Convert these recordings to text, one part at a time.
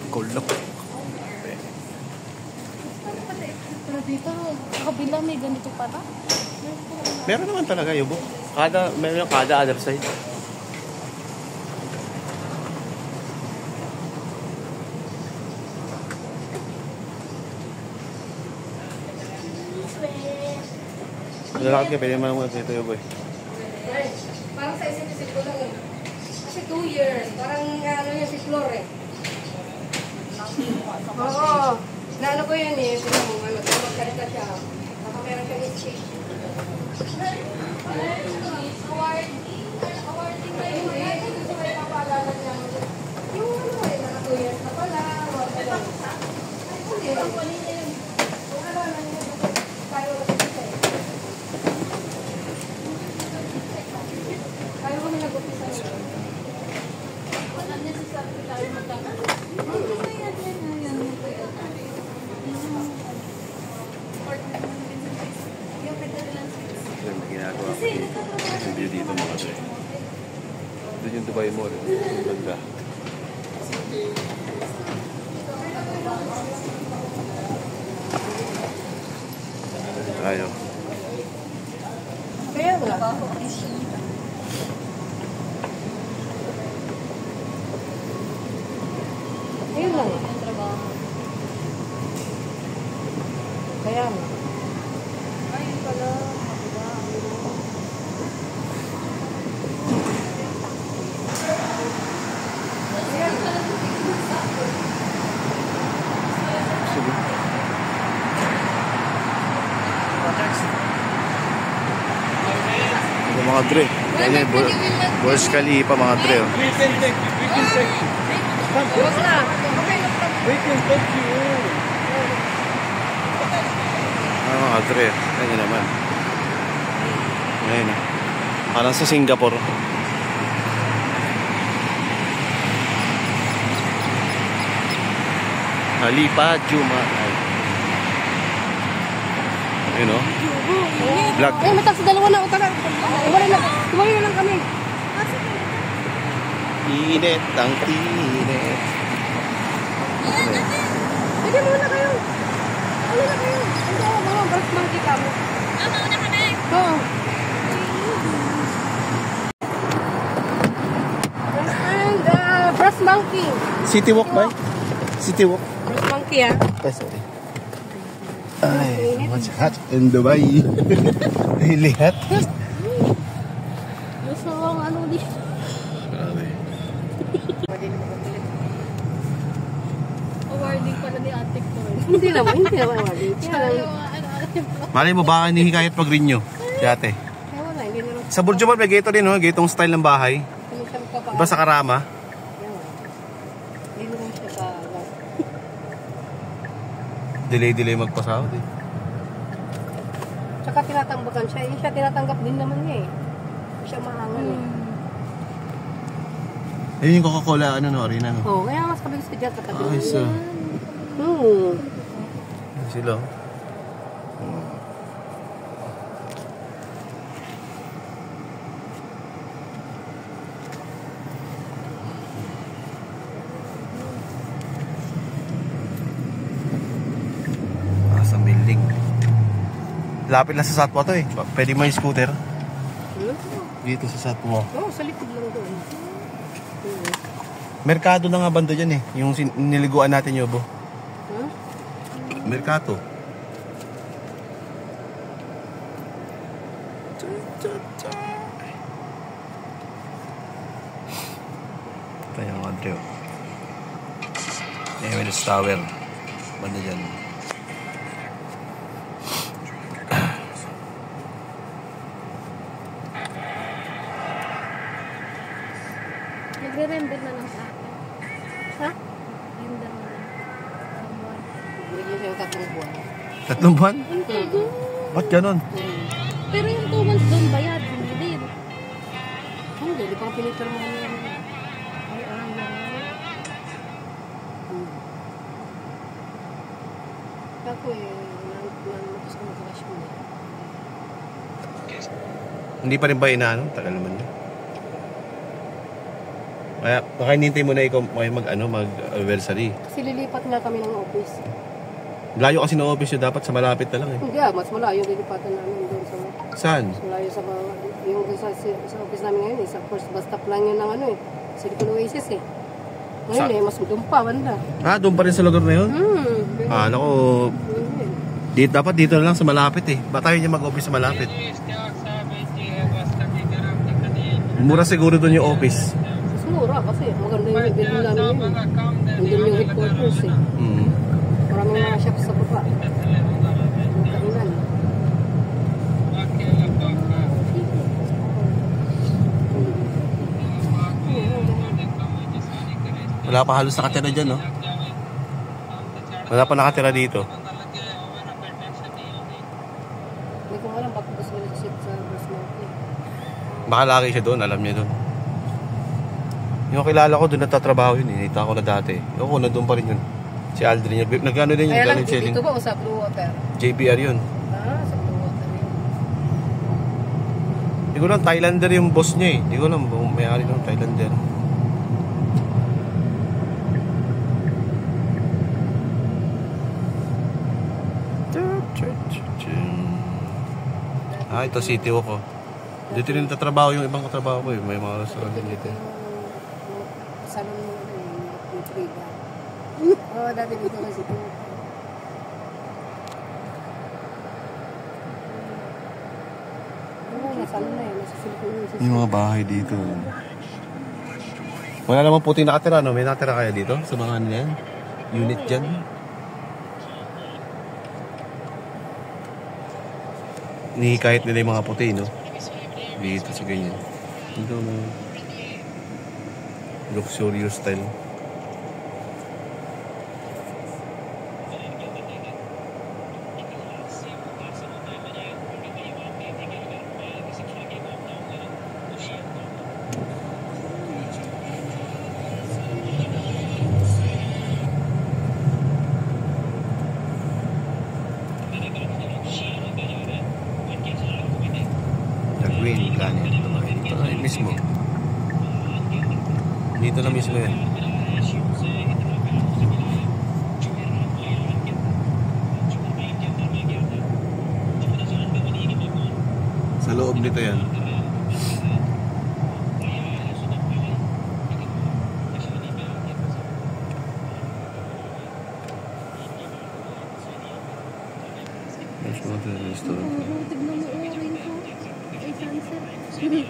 Kulok. Pero dito, kabila may ganito pala. Meron naman talaga, Yubo. Meron kada other side. Lalakad ka, pwede naman muna dito, Yubo. Parang sa isip-isip ko lang eh. Kasi 2 years. Parang ano yun si Flor eh. Oo. Naano ko yun eh. Kung ano, magkalita siya. Baka meron siyang escape. Awarding ba yun eh? Gusto ko yung papaalala niya. Yung ano eh, naka 2 years na pala. Ay, hindi. Ang pali niya yun. Kung ano na niya. Tayo na siya eh. Tayo kami nag-upisa niya. Wala necessary tayo magkakaroon. Ginagawa ko yung view dito mga dre. Doon yung Dubai Mall. Yung ganda. Ayaw. Kaya nga. Ayun lang. Kaya nga. Ayun pala. Ito mga dre. Yan yung Burj Khalifa mga dre. Oh. Huwag na. Mga dre. Yan yun naman. Ngayon. Parang sa Singapore. Khalifa Juma. Ayun o. Vlog. Eh, matas dalawa na. Utara. Tumali na lang kami. Init ang init. Sige muna kayo. Ano na kayo? Hindi ako mga brush monkey kamo. Mauna kami? Oo. Brush monkey. City walk ba? City walk. Brush monkey ah. Sorry. Ay, much hot in Dubai. Really hot. Gusto ang ano dito. Grabe. Awarding pala ni Ate Cor. Hindi naman awarding. Malay mo baka hinihikayat pag renew. Dati. Wala, hindi naman. Sa Burj Khalifa may gato din, no? Gatong style ng bahay. Iba sa Karama. Hindi naman siya ka. Delay magpasahod eh. Tsaka tinatambakan siya. Yung siya tinatanggap din naman niya eh. Siya maangan eh. Ayun yung Coca-Cola, ano no, arena no? Oo, kaya mas kabilis ka dyan katabi. Ay, so. Sila. Sa building. Lapit lang sa Satwa to eh. Pwede mo yung scooter. Dito sa Satwa. Oo, sa likod lang doon. Merkado na nga banda dyan eh. Yung niliguan natin, Yobo. Huh? Merkado. Ito yung Andreo. Emirates Tower. Banda dyan. Nagre-render na lang sa akin. Ha? Render na lang. Someone. Bigyan siya yung 3 buwan. 3 buwan? Ba't ganon? Pero yung 2 months doon bayad, hindi din. Hindi, di pa pinipir mo kami. Ay, ayaw. Ako eh, nalutos ko mag-cash mo eh. Hindi pa rin ba inaano? Tagal naman yun. Kaya baka hinintay mo na ikaw mag-anniversary. Kasi lilipat nga kami ng office. Layo kasi ng office yun, dapat sa malapit na lang eh. Hindi mas malayo lilipatan namin doon sa... Saan? Mas malayo sa yung sa office namin ngayon eh. Sa first bus stop lang yun ng Silicon Oasis eh. Ngayon mas doon pa, banda. Doon pa rin sa lugar na yun? Naku, dapat dito na lang sa malapit eh. Ba't tayo niya mag-office sa malapit? Mura siguro doon yung office. Mas mura kasi maganda yung building namin yun. Nandun yung headquarters eh. Maraming mga shops sa baba. Kainan. Wala pa halos nakatira dyan, no? Wala pa nakatira dito. Hindi ko alam bakit gusto nila sit sa bus natin. Baka laki siya doon, alam niya doon. Yung kilala ko doon natatrabaho yun, nakita ko na dati. Yung na doon pa rin yun. Si Aldrin, nagano din yung galing selling. Dito ba o sa Blue Water? JBR yun. Sa Blue Water yun. Hindi ko lang, Thailander yung boss niya eh. Hindi ko lang, may-ari ng Thailander. Ito City Walk ko. Dito rin natatrabaho yung ibang katrabaho ko eh. May mga restaurant din dito. Salon mo yung Frida. Oo, dati dito na City Walk. Oo, nasalon na yun. Nasa Silicon Oasis. Yung mga bahay dito. Wala namang puti nakatira, no? May nakatira kaya dito? Sa mga ano yan? Unit dyan? Kahit nila yung mga puti, no? Dito sa ganyan. Ito na luxurious style. Green Planet. Ito na mismo. Dito na mismo yan. Sa loob nito yan. There's not a restaurant. Tignan mo orange ko. Ay, sunset.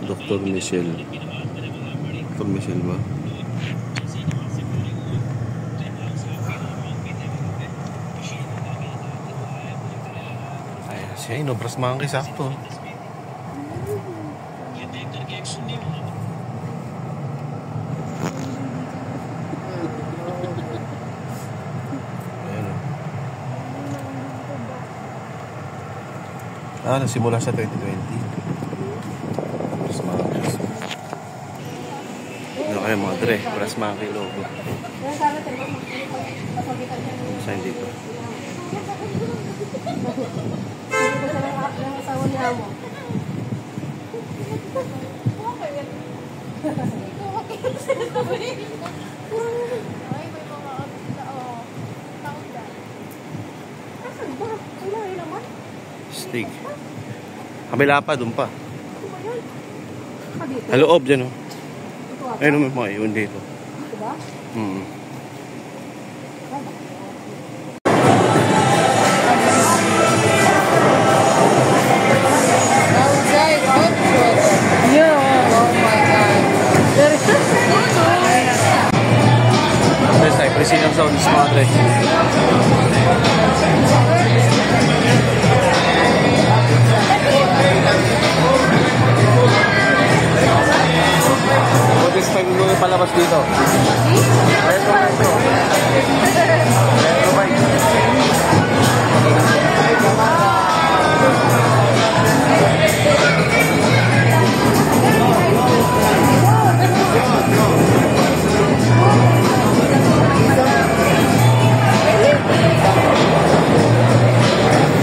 Dr. Michelle. Dr. Michelle ba? Ay, siya inobras monkey sakto. Nagsimula sa 2020. Brass monkey. Ano kayo mga dre? Brass monkey logo. Saan dito? Yung asawa ni Amo. Ay, may mga taon dyan. Asan ba? Wala rin naman. Steak. Kabila pa, doon pa. Dito? Sa loob dyan, oh. Ito ata. Ayun, may mga yun dito. Dito ba? Outside hot water. Yeah. Oh my God. There is This time, Presidium Zone, mga dre. This time mo yung palabas dito.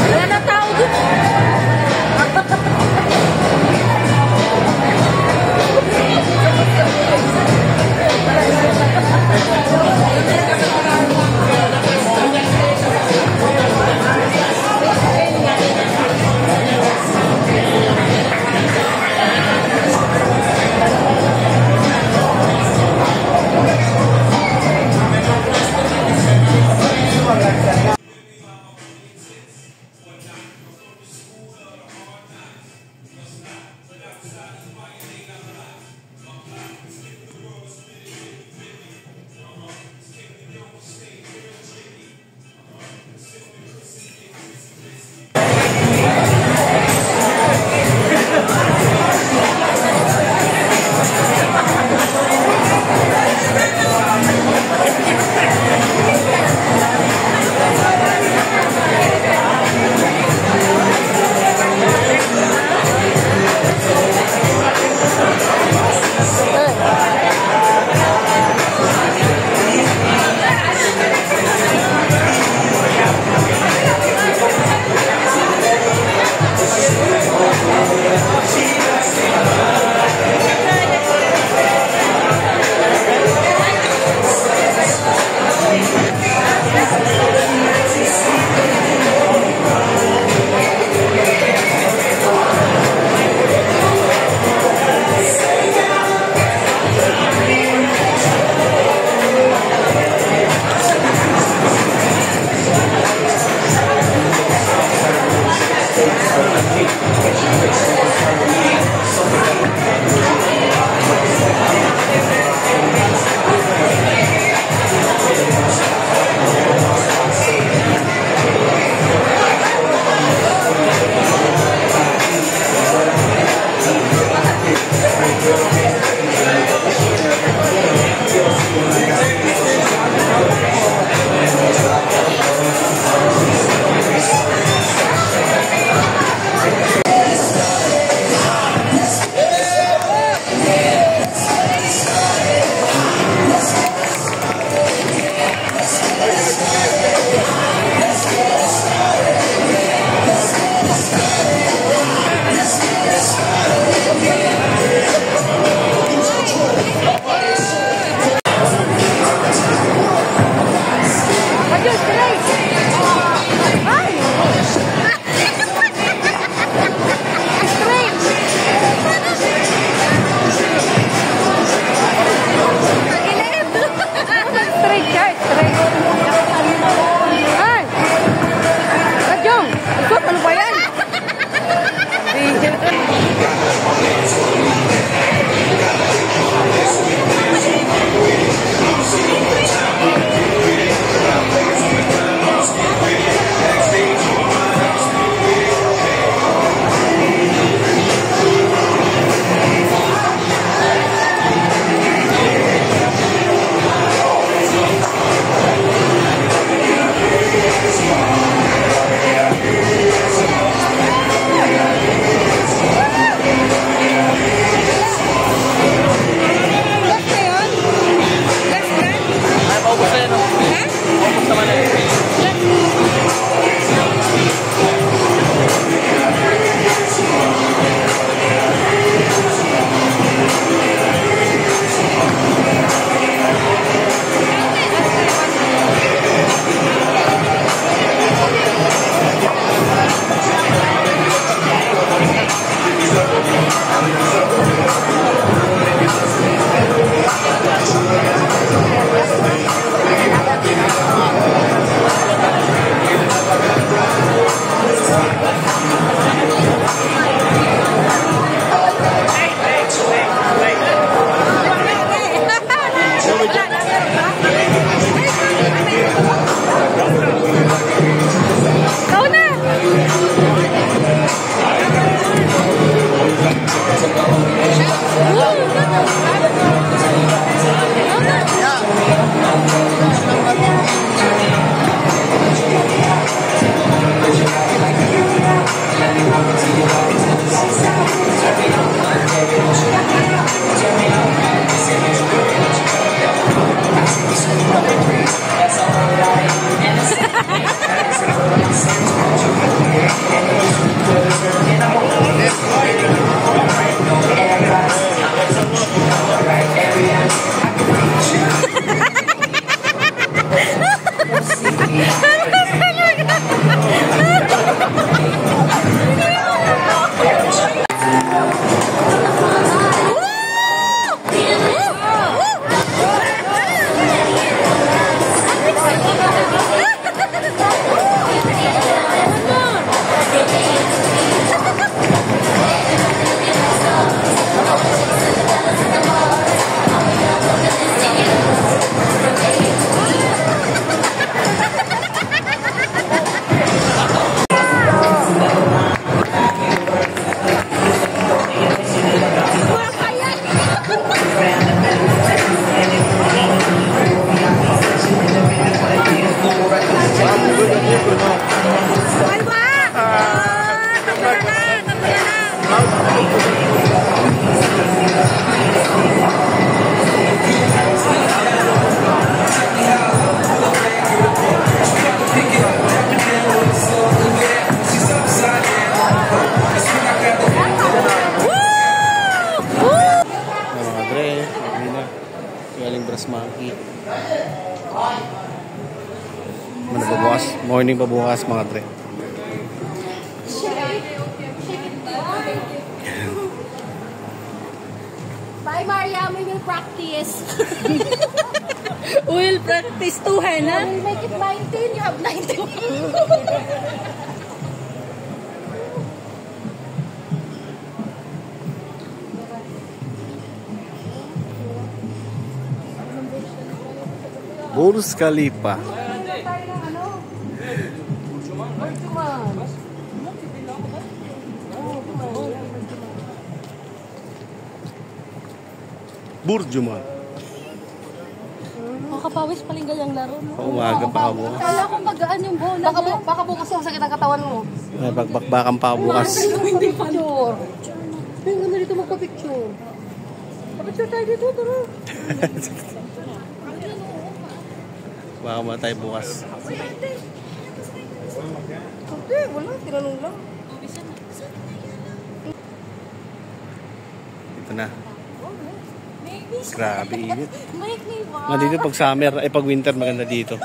wala na tao dun straight siya, straight. Ay! Kajong! Ikot, ano ba yan? Morning pa bukas mga tre. Bye, Mariam. We will practice. We'll practice too, Hannah. We'll make it 19. You have 19. Burj Khalifa. Burjuman. Makapawis paling ganyang laro, no? Umaga pa bukas. Kala ko magaan yung bola. Baka bukas yung sakit ang katawan mo. May bagbakbakan pa bukas. Hindi picture. Ay, ganda dito magpa-picture. Pa-picture tayo dito, tara. Baka matay bukas. Hindi, wala. Tinanong lang. Ito na. Grabe init. Dito pag summer, ay pag winter maganda dito.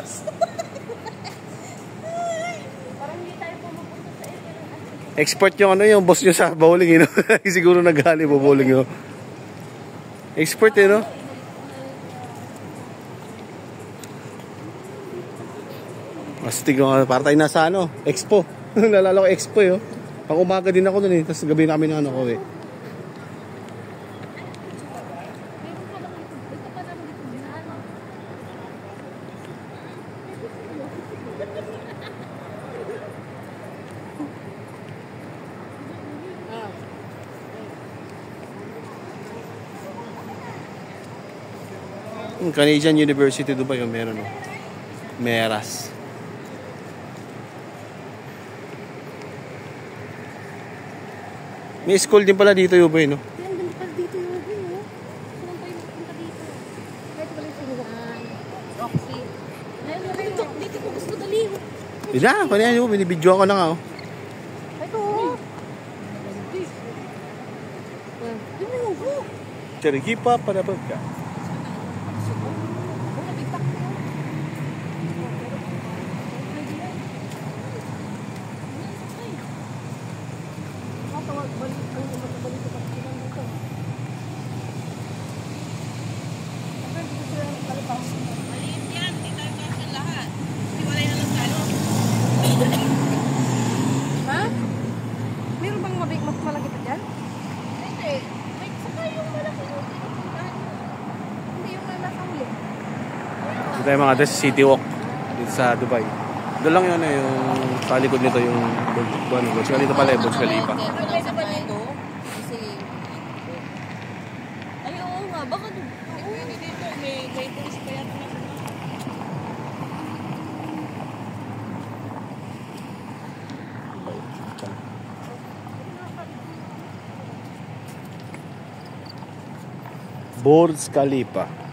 Export yung ano yung boss nyo sa bowling, you know? Siguro nag-hali po bowling yun. Export, you know? Astig nga, para tayo nasa ano, Expo. Nalala ko Expo eh. Oh. Pang umaga din ako dun eh, tapos gabi na kami na ano ko eh. Canadian University Dubai yung meron oh. Meras. May school din pala dito Dubai no. Ang ganda pala dito yung view, oh. Saan tayo magpunta dito? Kahit pala yung suruhan. Roxy. Dito ko gusto dali. Bila, kanina yung binibidyo ako na nga oh. Ito, oh. Di mo yung go. Charigipa para ka. Ha? Meron bang mas malaki pa dyan? Hindi. May saka yung malaki yung tinutunan. Hindi yung nasa huli. Dito tayo mga sa City Walk dito sa Dubai. Doon lang yun yung sa likod nito yung Burj Khalifa pala, Burj Khalifa. Ay, sa ba dito? Kasi... Ay, oo nga. Baka dito. May tourist pa yata na. Burj Khalifa.